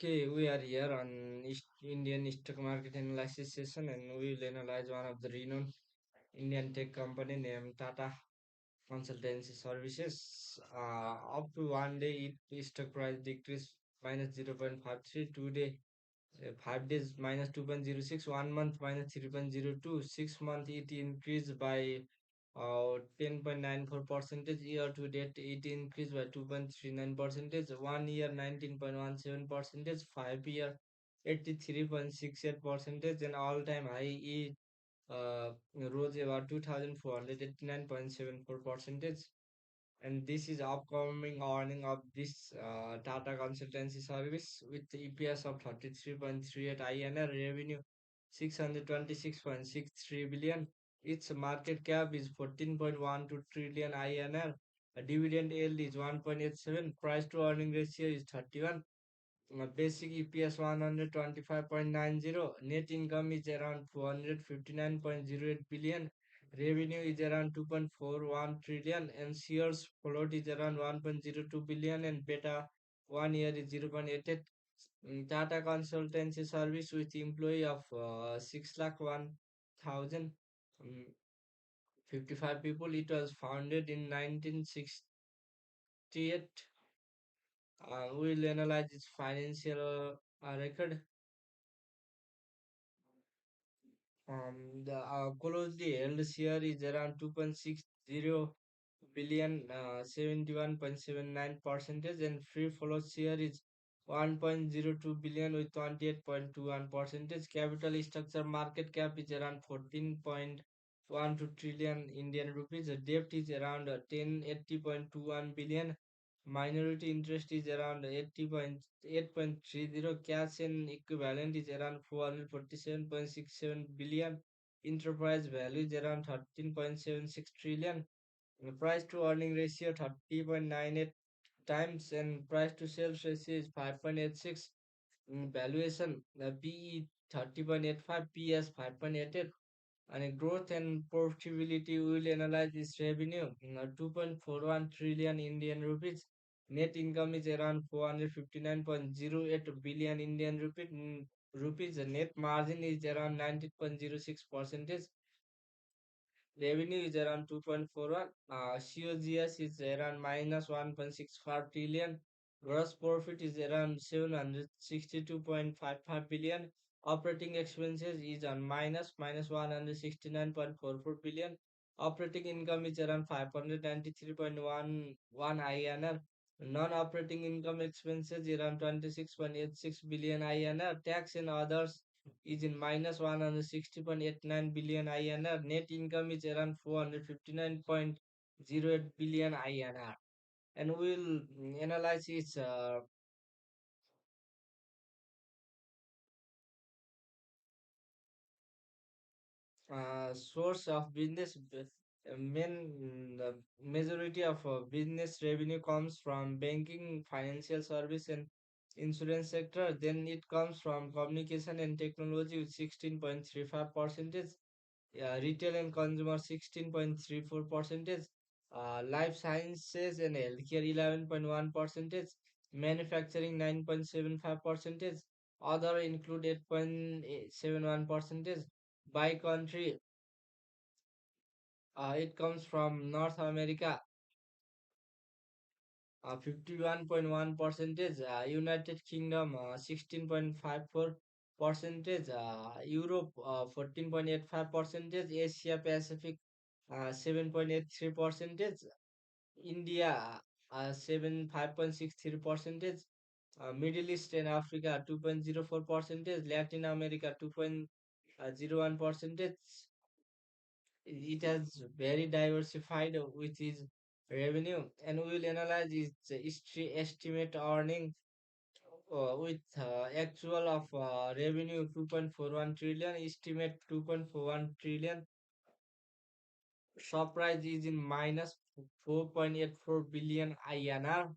Okay, we are here on Indian stock market analysis session, and we will analyze one of the renowned Indian tech company named Tata Consultancy Services. Up to one day, its stock price decreased minus 0.53. Today, 5 days minus 2.06, 1 month minus 3.02, 6 month it increased by 10.94 percentage, year to date it increased by 2.39 percentage, 1 year 19.17 percentage, 5 year 83.68 percentage, and all time high it rose about 2489.74 percentage. And this is upcoming earning of this Tata consultancy service with the EPS of 33.38 INR, revenue 626.63 billion. Its market cap is 14.12 trillion INR. A dividend yield is 1.87. Price to earning ratio is 31. Basic EPS 125.90. Net income is around 459.08 billion. Revenue is around 2.41 trillion, and shares float is around 1.02 billion, and beta 1 year is 0.88. Tata Consultancy Service with employee of 6 lakh 1,000 um, 55 people. It was founded in 1968. We'll analyze its financial record. The closely held share is around 2.60 billion, 71.79 percentage, and free float share is 1.02 billion with 28.21 percentage. Capital structure market cap is around 14.12 trillion Indian rupees. The debt is around 1080.21 billion. Minority interest is around 80.8.30. Cash and equivalent is around 447.67 billion. Enterprise value is around 13.76 trillion. The price to earning ratio 30.98 times, and price to sales ratio is 5.86. Valuation PE 30.85, PS 5.88. And growth and profitability, we will analyze this revenue 2.41 trillion Indian rupees. Net income is around 459.08 billion Indian rupees. The net margin is around 19.06 percentage. Revenue is around 2.41. COGS is around minus 1.65 trillion. Gross profit is around 762.55 billion. Operating expenses is on minus 169.44 billion. Operating income is around 593.11 INR. Non-operating income expenses around 26.86 billion INR. Tax and others is in minus 160.89 billion INR. Net income is around 459.08 billion INR. And we'll analyze its source of business. The majority of business revenue comes from banking, financial service, and insurance sector. Then it comes from communication and technology with 16.35 percentage. Retail and consumer 16.34 percentage, life sciences and healthcare 11.1 percentage, manufacturing 9.75 percentage, other include 8.71 percentage. By country, it comes from North America, 51.1 percentage, United Kingdom 16.54 percentage, Europe 14.85 percentage, Asia Pacific 7.83 percentage, India 5.63 percentage, Middle East and Africa 2.04 percentage, Latin America 2.01 percentage. It has very diversified with its revenue, and we will analyze its history estimate earning with actual of revenue 2.41 trillion, estimate 2.41 trillion. Shop price is in minus 4.84 billion INR.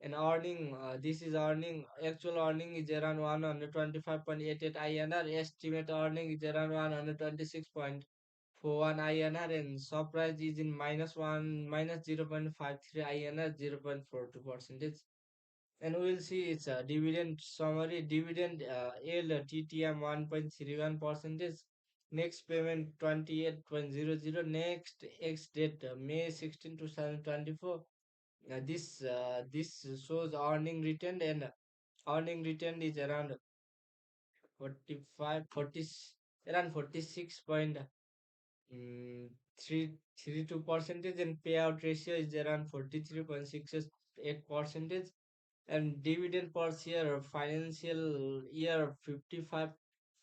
And earning, this is earning, actual earning is around 125.88 INR. Estimate earning is around 126.41 INR, and shop price is in minus 0.53 INR, 0.42 percentage. And we'll see its dividend summary. Dividend yield TTM 1.31 percentage. Next payment 28.00. Next X date May 16, 2024. This shows earning return, and earning return is around 45 40 around 46 point mm, 332 percentage, and payout ratio is around 43.68 percentage, and dividend per share of financial year 55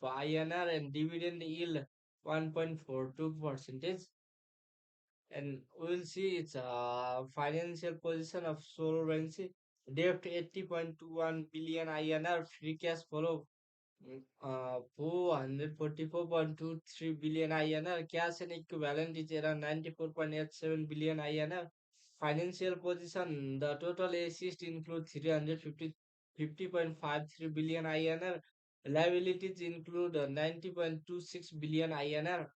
for INR, and dividend yield 1.42 percentage. And we'll see its financial position of solvency. Debt 80.21 billion INR, free cash flow 444.23 billion INR, cash and equivalent is around 94.87 billion INR. Financial position, the total assets include 350.53 billion INR. Liabilities include 90.26 billion INR.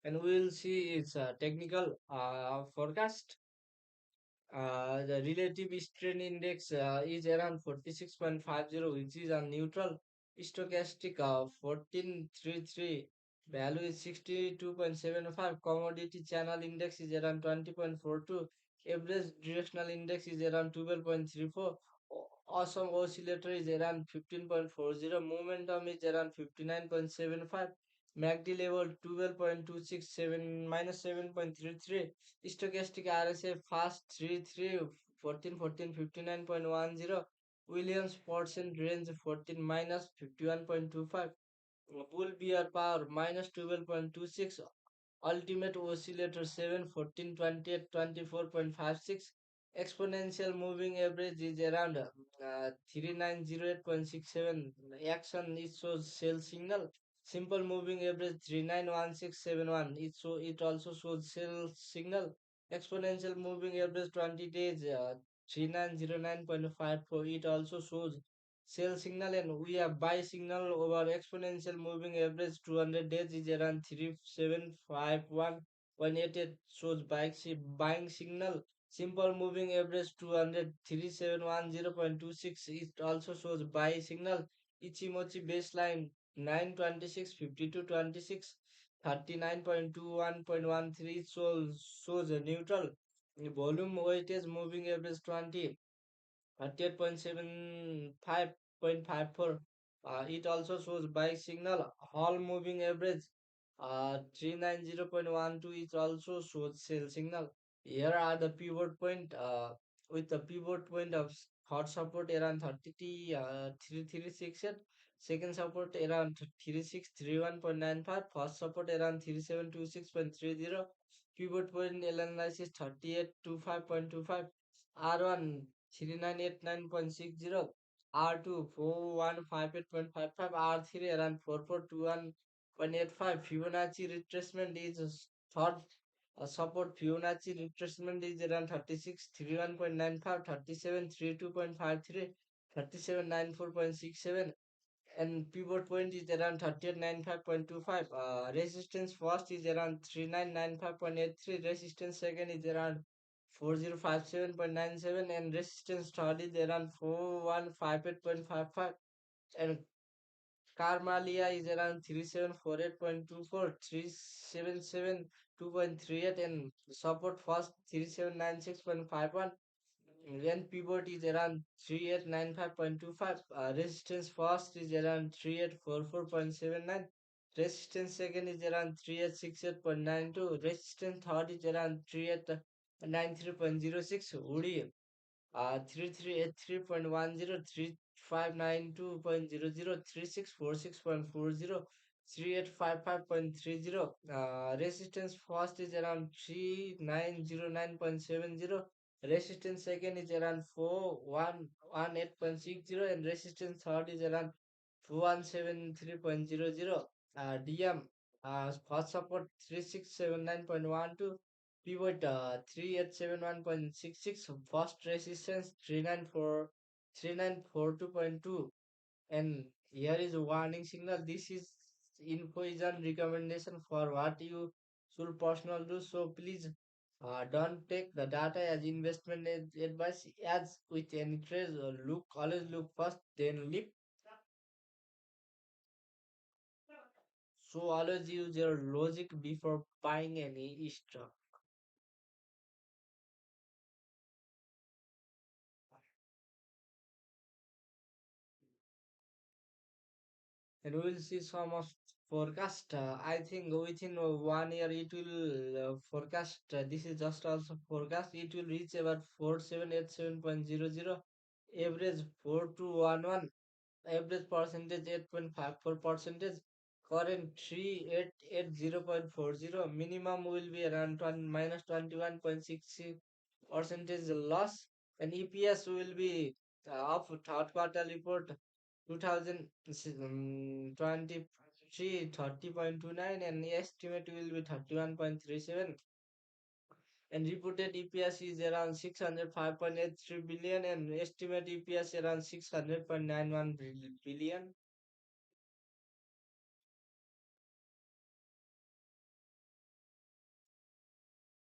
And we'll see its technical forecast. The relative strength index is around 46.50, which is a neutral. Stochastic 1433, value is 62.75. Commodity channel index is around 20.42. Average directional index is around 12.34. Awesome oscillator is around 15.40. Momentum is around 59.75. MACD level 12.267 minus 7.33. Stochastic RSA fast 33 14 59.10. Williams percent range 14 minus 51.25. Bull bear power minus 12.26. Ultimate oscillator 7 14 28 24.56. Exponential moving average is around 3908.67. Action it shows sell signal. Simple moving average 391671. It also shows sell signal. Exponential moving average 20 days 3909.54. It also shows sell signal, and we have buy signal over exponential moving average 200 days is around 3751.88, shows buying signal. Simple moving average 200 3710.26, it also shows buy signal. Ichimochi baseline 926.52.26 39.21.13 shows a neutral. Volume weightage moving average 20 38.75.54. It also shows buy signal. Hall moving average 390.12. It also shows sell signal. Here are the pivot point with the pivot point of hot support around 30 336 at second support around 3631.95, first support around 3726.30, pivot point analysis 3825.25, R1 3989.60, R2 4158.55, R3 around 4421.85. Fibonacci retracement is third support. Fibonacci retracement is around 36 31.95, 37 32.53, 3794.67, and pivot point is around 3895.25. Resistance first is around 3995.83. Resistance second is around 4057.97, and resistance third is around 4158.55, and Carmalia is around 3748.24, 3772.38, and support first 3796.51. Then pivot is around 3895.25. Resistance first is around 3844.79. Resistance second is around 3868.92. Resistance third is around 3893.06. Woody 3383.10, 3592.00, 3646.40, 3855.30. Resistance first is around 3909.70. Resistance second is around 4118.60, and resistance third is around 4173.00. DM first support 3679.12. Pivot 3871.66. First resistance 3942.2. And here is a warning signal. This is info is on recommendation for what you should personal do. So please Don't take the data as investment advice as with any trade. Always look first, then leap. So always use your logic before buying any stock. And we will see some of forecast. I think within 1 year it will forecast. This is just also forecast. It will reach about 4787.00. Average 4211. Average percentage 8.54 percentage. Current 3880.40. Minimum will be around 21.66 percentage loss. And EPS will be of third quarter report 2023 30.29 and estimate will be 31.37 and reported EPS is around 605.83 billion and estimate EPS around 600.91 billion.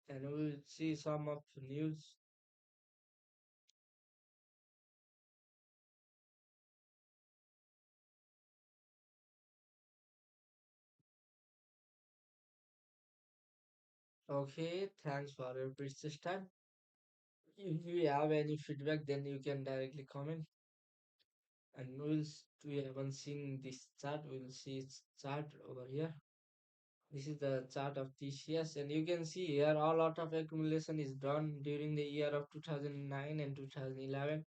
And we will see some of news. Okay, thanks for your precious time. If you have any feedback, then you can directly comment. And we haven't seen this chart. We'll see its chart over here. This is the chart of TCS, and you can see here a lot of accumulation is done during the year of 2009 and 2011.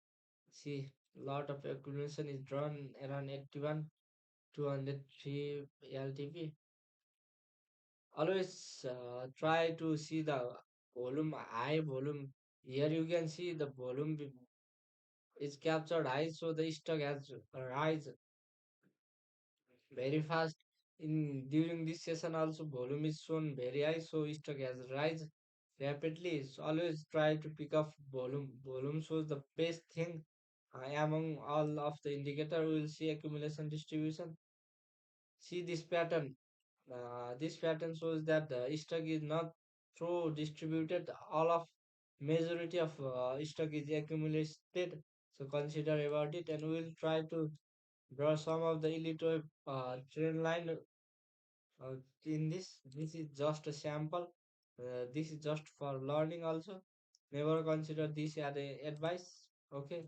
See, a lot of accumulation is drawn around 81, 203 LTP. Always try to see the volume, high volume. Here you can see the volume is captured high, so the stock has rise very fast. In during this session also volume is shown very high, so stock has rise rapidly. So always try to pick up volume. Volume shows the best thing among all of the indicator. We will see accumulation distribution. See this pattern. This pattern shows that the stock is not so distributed. All of majority of stock is accumulated. So consider about it, and we will try to draw some of the elite trend line uh, in this. This is just a sample. This is just for learning also. Never consider this as a advice. Okay.